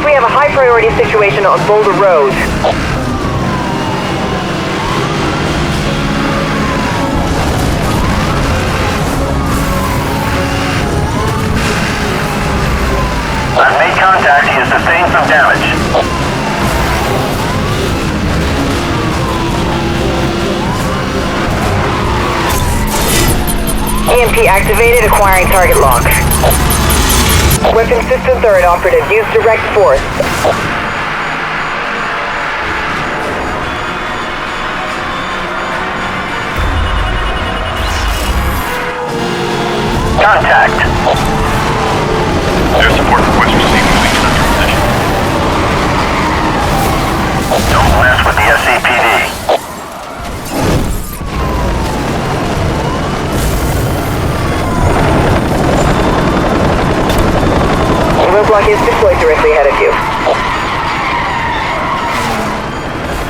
Units, we have a high priority situation on Boulder Road. I've made contact. He has sustained some damage. EMP activated, acquiring target lock. Weapon system third operative, use direct force. Contact. Air support request received. Moving to central position. Don't mess with the SCPD. Roadblock is deployed directly ahead of you.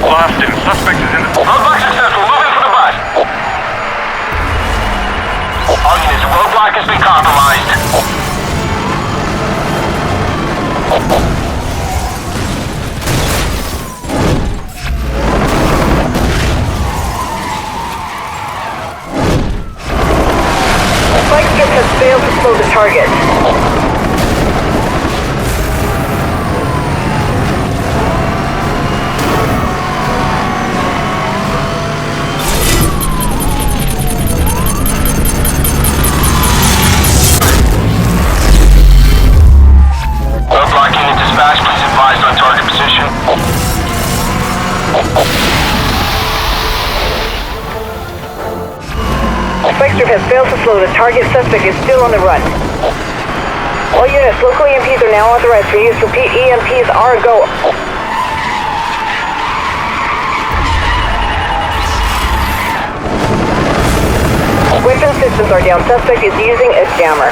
Lost him. Suspect is in the... Roadblock successful. Moving for the bus. All units, roadblock has been compromised. Spike strip has failed to slow the target. Roadblock unit dispatch, please advise on target position. Spike strip has failed to slow the target. Suspect is still on the run. All units, local EMPs are now authorized for use. Repeat, EMPs are a go. Weapon systems are down. Suspect is using a jammer.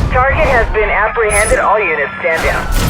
Target has been apprehended. All units stand down.